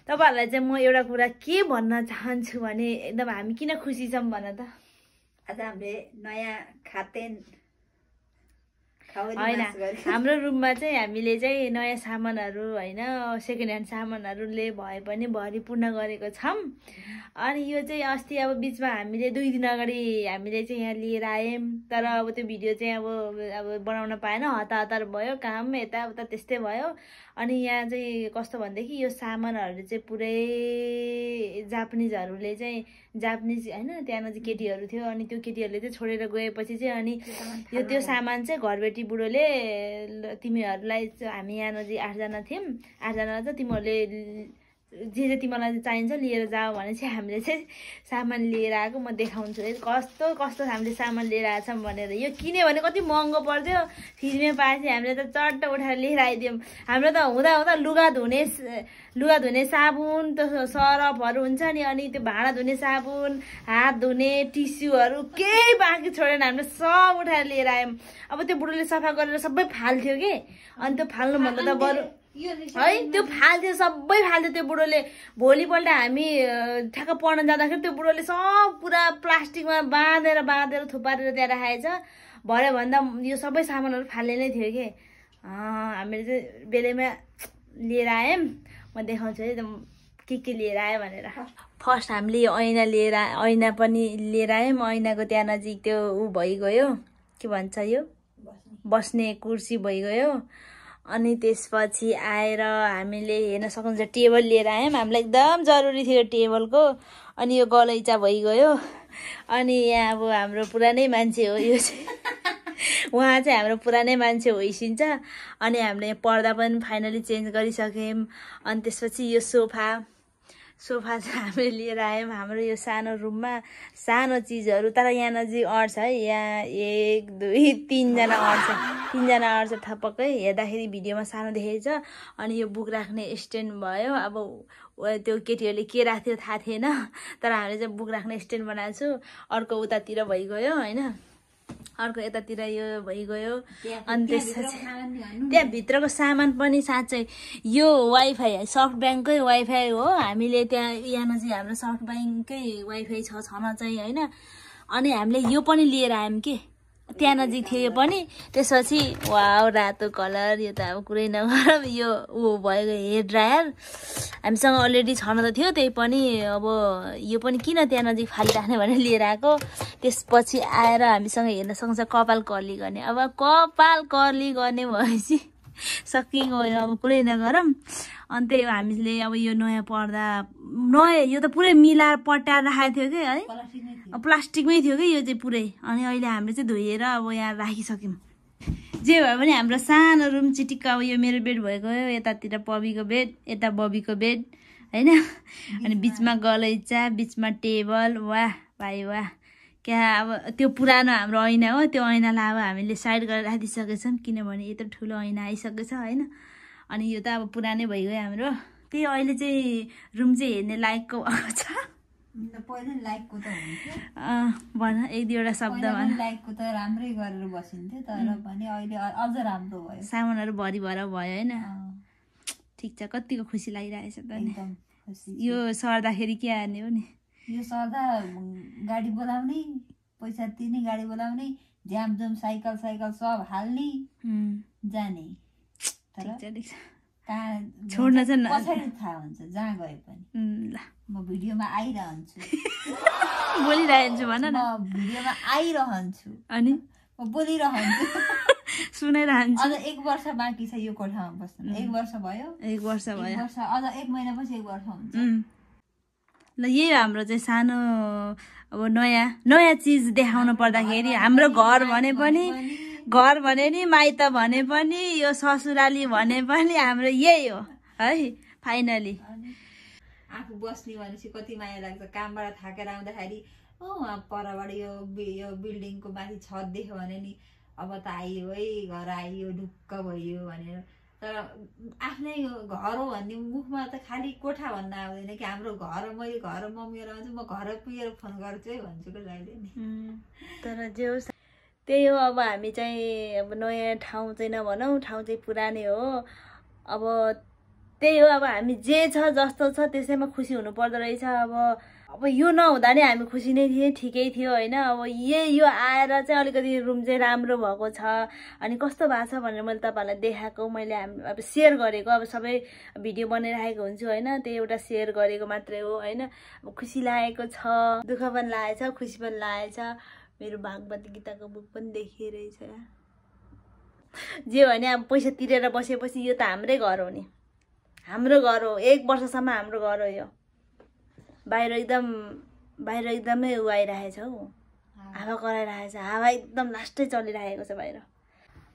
तपाईहरुलाई चाहिँ म एउटा कुरा के भन्न चाहन्छु भने एकदम हामी किन खुसी छौं भन त। आज हामीले नयाँ खाद्यान्न हैन हाम्रो रुममा चाहिँ हामीले चाहिँ नयाँ सामानहरु हैन सेकेन्ड ह्यान्ड सामानहरुले भए पनि भरिपूर्ण गरेको छौं। अनि यो चाहिँ अस्ति अब बीचमा हामीले 2 दिन अगाडि हामीले चाहिँ यहाँ लिएर आयौं, तर अब त्यो भिडियो चाहिँ अब बनाउन पाएन, हतार भयो, काम यता उता त्यस्तै भयो। अनि यहाँ चाहिँ कस्तो भन्देखि यो सामानहरु चाहिँ पुरै जापानिजहरुले चाहिँ जापानिज हैन त्यहाँ नजिक केटीहरु थियो, अनि त्यो केटीहरुले चाहिँ छोडेर गएपछि चाहिँ अनि त्यो सामान चाहिँ घरबेटी बुढोले तिमीहरुलाई हामी यहाँ नजिक 8 जना थियौं, 8 जना त तिमीहरुले जे तिमीलाई चाहिन्छ लिएर जाऊ भने चाहिँ हामीले चाहिँ सामान लिएर आएको। म देखाउँछु कस्तो कस्तो हामीले सामान लिएर आछौं भनेर। यो किन्यो भने कति महँगो पर्थ्यो, फ्रीमै पाएपछि हामीले त चट्ट उठाएर लिएर आइदियौं। हाम्रो त हुँदा लुगा धुने साबुन त सरफहरु हुन्छ नि, अनि त्यो भाँडा धुने साबुन, हात धुने टिस्युहरु केही बाँकी छोडेन, हामीले सब उठाएर लिएर आयौं। अब त्यो बुढोले सफा गरेर सबै फाल्थ्यो के, अनि त्यो फाल्नु भन्दा त बरु है त्यो फाल्थ्यो, सबै फाल्थ्यो त्यो बुढोले। भोलिपल्ट हामी ठ्याक्क पढ्न जाँदाखेरि त्यो बुढोले सब पुरा प्लास्टिकमा बाँधेर थुपारेर त्यहाँ राखेछ। भरे भन्दा यो सबै सामानहरु फाल्ने नै थियो के। हामीले चाहिँ बेलैमा लिएर आयौं। म देखाउँछु है के लिएर आयो भनेर। फर्स्ट हामीले यो ऐना पनि लिएर आयौं। ऐनाको त्यहाँ नजिक त्यो भइगयो, के भन्छ यो बस्ने कुर्सी भइगयो। अनि त्यसपछि आएर हामीले हेर्न सक्नुहुन्छ टेबल लिएर आयौं। हामीलाई एकदम जरुरी थियो टेबलको। अनि यो गलैचा भइगयो। अनि यहाँ अब हाम्रो पुरानै मान्छे हो यो चाहिँ उहाँ चाहिँ हाम्रो पुरानै मान्छे होइसिन्छ। अनि हामीले पर्दा पनि फाइनली चेन्ज गरिसक्यौं। अनि त्यसपछि यो सोफा चाहिँ हामीले लिएर आयौं। हाम्रो यो सानो रुममा सानो चिजहरु, तर यहाँ नजिक अट्छ है, यहाँ 1 2 3 जना अट्छ, 3 जना अट्छ थपक्कै। हेर्दाखेरि भिडियोमा सानो देखेछ। अनि यो बुक राख्ने स्ट्यान्ड भयो। अब त्यो केटीहरुले के राख्थ्यो थाहा थिएन, तर हामीले चाहिँ बुक राख्ने स्ट्यान्ड बनाएको छु। अर्को उतातिर भइगयो हैन, अर्को यतातिर यो भइगयो। अनि त्यसपछि त्यहाँ भित्रको सामान पनि साँच्चै यो वाइफाई सफ्ट ब्याङ्ककै वाइफाई हो। हामीले त्यहाँ यहाँ नजिक हाम्रो सफ्ट ब्याङ्ककै वाइफाई छन चाहिँ हैन। अनि हामीले यो पनि लिएर आयौं के, त्यहाँ नजिक थियो यो पनि। त्यसपछि वाउ रातो कलर, यो त अब कुरै नगरौँ। यो भएको हेयर ड्रायर हामीसँग अलरेडी छन त थियो, त्यही पनि अब यो पनि किन त्यहाँ नजिक फालिराख्ने भनेर लिएर आएको। त्यसपछि आएर हामीसँग हेर्न सक्छ कपाल कर्ली गर्ने। अब कपाल कर्ली गर्ने भएपछि सकिएको होइन, अब कुरै नगरौँ। अनि त्यही हामीले अब यो नयाँ पर्दा यो त पुरै मिलाएर पट्याएर राखेको थियो कि है, प्लास्टिकमै थियो कि यो चाहिँ पुरै। अनि अहिले हामीले चाहिँ धोएर अब यहाँ राखिसक्यौं। जे भए पनि हाम्रो सानो रुम चिटिक्क अब यो मेरो बेड भएको हो, यतातिर पबीको बेड, यता बबीको बेड हैन। अनि बीचमा गलैचा, बीचमा टेबल। वाह भाइ वाह क्या। अब त्यो पुरानो हाम्रो ऐना हो, त्यो ऐनालाई अब हामीले साइड गरेर राखिसकेछौँ, किनभने यत्रो ठुलो ऐना आइसकेछ हैन। अनि यो त अब पुरानै भइगयो हाम्रो। त्यही अहिले चाहिँ रुम चाहिँ हेर्ने लायकको भएको छ। पहिला लाइकको त हुन्थ्यो, भन 1-2 शब्द भन। लाइकको त राम्रै गरेर बसिन्थ्यो, तर पनि अहिले अझ राम्रो भयो। सामानहरु भरि भयो हैन। ठिक छ, कतिको खुसी लागिरहेछ त नि। एकदम खुसी। यो सर्दाखेरि के हार्ने हो नि, यो सर्दा गाडी बोलाउने, पैसा तिर्ने, गाडी बोलाउने, ज्यामजुम साइकल सब हाल्ने, जाने। तर छोड्न चाहिँ पछाडि थाहा हुन्छ जहाँ गए पनि। ल म भिडियोमा आइरहन्छु, बोलिरहेछु भन न। म भिडियोमा आइरहन्छु अनि म बोलिरहन्छु, सुनाइरहन्छु। अझ 1 वर्ष बाँकी छ यो कोठामा बस्न। 1 वर्ष भयो, 1 वर्ष भयो, अझ 1 महिनापछि 1 वर्ष हुन्छ। ल यही हाम्रो चाहिँ सानो अब नयाँ चिज देखाउन पर्दाखेरि हाम्रो घर भने नि माइत भने पनि यो ससुराली भने पनि हाम्रो यही हो है। फाइनली आफू बस्ने भनेपछि कति माया लाग्छ। कामबाट थाकेर आउँदाखेरि परबाट यो बिल्डिङको माथि छत देख्यो भने नि अब त आइयो है, घर आइयो, ढुक्क भयो भनेर। तर आफ्नै घर हो भन्ने मुखमा त खालि कोठा भन्न आउँदैन कि हाम्रो घर। मैले घर मम्मीहरू आउँछु, म घर पुगेर फोन गर्छु है भन्छु कि जहिले नि। तर जे होस् त्यही हो। अब हामी चाहिँ अब नयाँ ठाउँ चाहिँ नभनौँ, ठाउँ चाहिँ पुरानै हो। अब त्यही हो अब हामी जे छ जस्तो छ त्यसैमा खुसी हुनु पर्दो रहेछ। अब यो नहुँदा नि हामी खुसी नै थिए, ठिकै थियो होइन। अब यो आएर चाहिँ अलिकति रुम चाहिँ राम्रो भएको छ। अनि कस्तो भएको छ भनेर मैले तपाईँहरूलाई देखाएको, मैले अब सेयर गरेको, अब सबै भिडियो बनाइरहेको हुन्छु होइन, त्यही एउटा सेयर गरेको मात्रै हो होइन। अब खुसी लागेको छ, दुःख पनि लागेको छ, खुसी पनि लागेको छ। मेरो भागवत गीताको बुक पनि देखिरहेछ। जे भने अब पैसा तिरेर बसेपछि यो त हाम्रै घर हो नि, हाम्रो घर हो, 1 वर्षसम्म हाम्रो घर हो यो। बाहिर एकदमै उ आइरहेछ हौ, हावा कराइरहेछ, हावा एकदम लास्टै चलिरहेको छ बाहिर।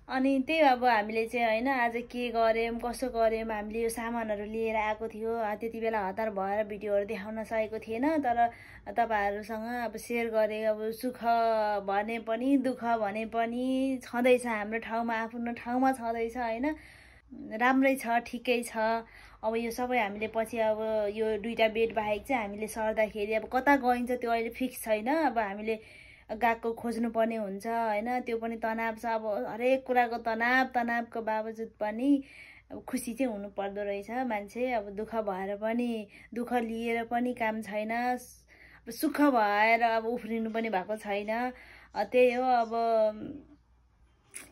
अनि त्यही अब हामीले चाहिँ होइन आज के गर्यौँ कसो गर्यौँ, हामीले यो सामानहरू लिएर आएको थियो। त्यति बेला हतार भएर भिडियोहरू देखाउन सकेको थिएन, तर तपाईँहरूसँग अब सेयर गरेँ। अब सुख भने पनि दुःख भने पनि छँदैछ हाम्रो ठाउँमा, आफ्नो ठाउँमा छँदैछ होइन। राम्रै छ, ठिकै छ। अब यो सबै हामीले पछि अब यो 2टा बेड बाहेक चाहिँ हामीले सर्दाखेरि अब कता गइन्छ त्यो अहिले फिक्स छैन। अब हामीले गएको खोज्नुपर्ने हुन्छ होइन, त्यो पनि तनाव छ। अब हरेक कुराको तनावको बावजुद पनि अब खुसी चाहिँ हुनु पर्दो रहेछ मान्छे। अब दुःख भएर पनि, दुःख लिएर पनि काम छैन, अब सुख भएर अब उफ्रिनु पनि भएको छैन। त्यही हो। अब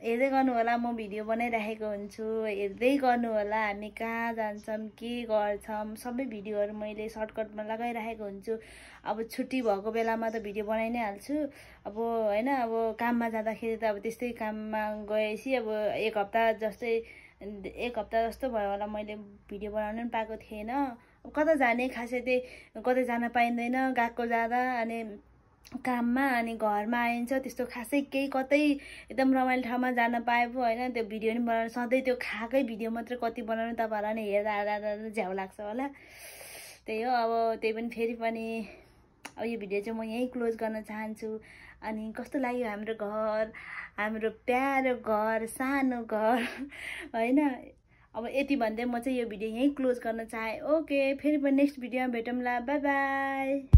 हेर्दै गर्नु होला, म भिडियो बनाइरहेको हुन्छु, हेर्दै गर्नु होला। हामी कहाँ जान्छौँ, के गर्छौँ, सबै भिडियोहरू मैले सर्टकटमा लगाइरहेको हुन्छु। अब छुट्टी भएको बेलामा त भिडियो बनाइ नै हाल्छु। अब होइन, अब काममा जाँदाखेरि त अब त्यस्तै काममा गएपछि अब 1 हप्ता जस्तो भयो होला मैले भिडियो बनाउनु पनि पाएको थिएन। अब कता जाने, खासै त्यही कतै जान पाइँदैन गएको जाँदा, अनि काममा अनि घरमा आइन्छ, त्यस्तो खासै केही कतै एकदम रमाइलो ठाउँमा जान पाए पो होइन। त्यो भिडियो नि बनाउनु, सधैँ त्यो खाएकै भिडियो मात्रै कति बनाउनु तपाईँहरूलाई नि हेर्दा झ्याउ लाग्छ होला। त्यही हो। अब त्यही पनि फेरि पनि अब यो भिडियो चाहिँ म यहीँ क्लोज गर्न चाहन्छु। अनि कस्तो लाग्यो हाम्रो घर, हाम्रो प्यारो घर, सानो घर होइन। अब यति भन्दै म चाहिँ यो भिडियो यहीँ क्लोज गर्न चाहेँ। ओके, फेरि पनि नेक्स्ट भिडियोमा भेटौँला। By by.